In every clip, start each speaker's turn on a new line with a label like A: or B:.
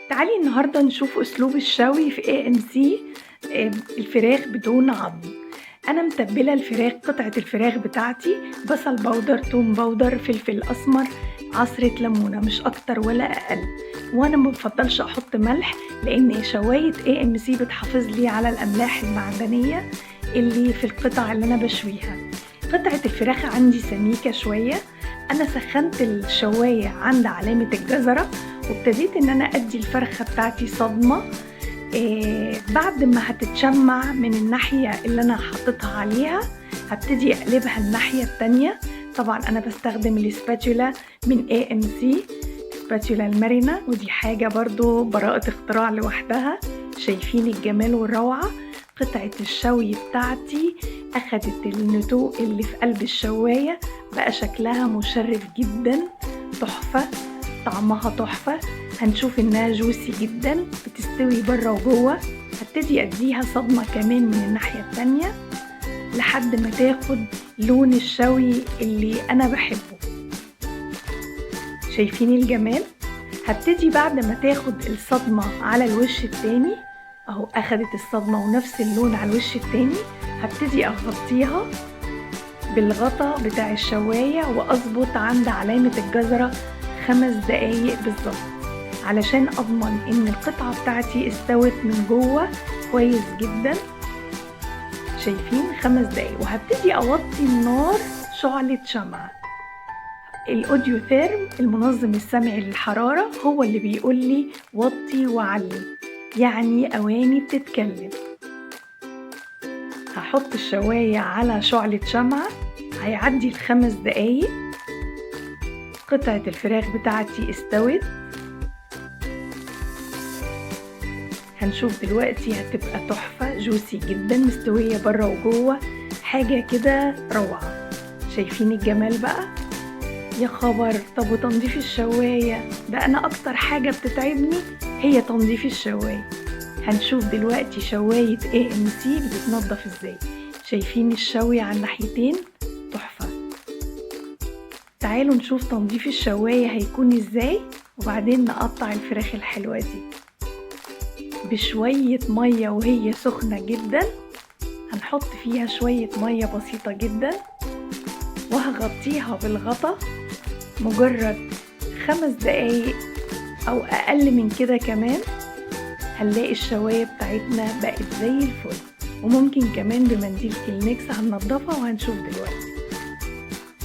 A: تعالي النهاردة نشوف أسلوب الشوي في AMC. الفراخ بدون عظم. أنا متبلة الفراخ، قطعة الفراخ بتاعتي بصل بودر، توم بودر، فلفل أسمر، عصرة ليمونة، مش أكتر ولا أقل. وأنا مبفضلش أحط ملح لأن شواية AMC بتحافظ لي على الأملاح المعدنية اللي في القطع اللي أنا بشويها. قطعة الفراخ عندي سميكة شوية. أنا سخنت الشواية عند علامة الجزرة وابتديت ان انا ادي الفرخة بتاعتي صدمة. بعد ما هتتشمع من الناحية اللي انا حطيتها عليها هبتدي اقلبها الناحية التانية. طبعا انا بستخدم الاسباتولا من AMC، سباتولا المرنة، ودي حاجة برضو براءة اختراع لوحدها. شايفين الجمال والروعة؟ قطعة الشوي بتاعتي اخدت النتوء اللي في قلب الشواية، بقى شكلها مشرف جدا، تحفة، طعمها تحفة. هنشوف انها جوسي جدا، بتستوي بره وجوه. هبتدي اديها صدمة كمان من الناحية التانية لحد ما تاخد لون الشوي اللي انا بحبه. شايفين الجمال؟ هبتدي بعد ما تاخد الصدمة على الوش التاني، اهو اخدت الصدمة ونفس اللون على الوش التاني، هبتدي اغطيها بالغطا بتاع الشواية واظبط عند علامة الجزرة 5 دقايق بالظبط علشان اضمن ان القطعة بتاعتي استوت من جوه كويس جدا. شايفين؟ 5 دقايق. وهبتدي اوطي النار شعلة شمعة. الاوديو ثيرم، المنظم السمعي للحرارة، هو اللي بيقول لي وطي وعلي، يعني اواني بتتكلم. هحط الشواية على شعلة شمعة، هيعدي ال5 دقايق، قطعة الفراخ بتاعتي استوت. هنشوف دلوقتي، هتبقى تحفة، جوسي جدا، مستوية بره وجوه، حاجة كده روعة. شايفين الجمال بقى؟ يا خبر! طب وتنظيف الشواية ده انا اكتر حاجة بتتعبني هي تنظيف الشواية. هنشوف دلوقتي شواية AMC بتتنضف ازاي. شايفين الشوي على الناحيتين؟ تحفة. تعالوا نشوف تنظيف الشواية هيكون ازاي، وبعدين نقطع الفراخ الحلوة دي بشوية مية وهي سخنة جدا. هنحط فيها شوية مية بسيطة جدا وهغطيها بالغطا مجرد 5 دقايق او اقل من كده كمان. هنلاقي الشواية بتاعتنا بقت زي الفل، وممكن كمان بمنديل كلينكس هننضفها وهنشوف دلوقتي.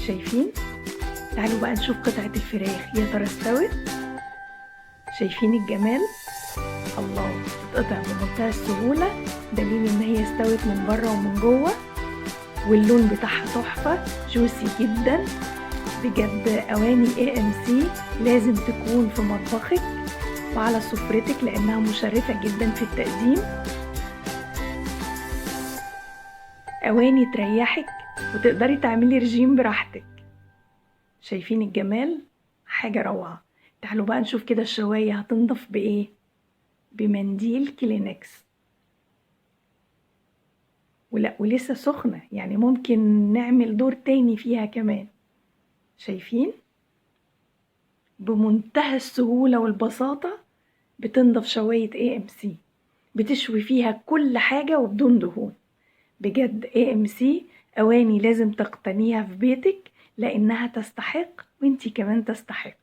A: شايفين؟ تعالوا بقى نشوف قطعة الفراخ، يا ترى استوت؟ شايفين الجمال؟ الله، بتتقطع بمنتهى السهولة، دليل ان هي استوت من بره ومن جوه، واللون بتاعها تحفة، جوسي جدا بجد. اواني AMC لازم تكون في مطبخك وعلى سفرتك لانها مشرفة جدا في التقديم. اواني تريحك وتقدري تعملي رجيم براحتك. شايفين الجمال؟ حاجة روعة. تعالوا بقى نشوف كده الشواية هتنضف بايه؟ بمنديل كلينكس. ولا ولسه سخنة، يعني ممكن نعمل دور تاني فيها كمان. شايفين؟ بمنتهى السهولة والبساطة بتنضف شواية AMC، بتشوي فيها كل حاجة وبدون دهون. بجد AMC أواني لازم تقتنيها في بيتك لأنها تستحق، وانتي كمان تستحق.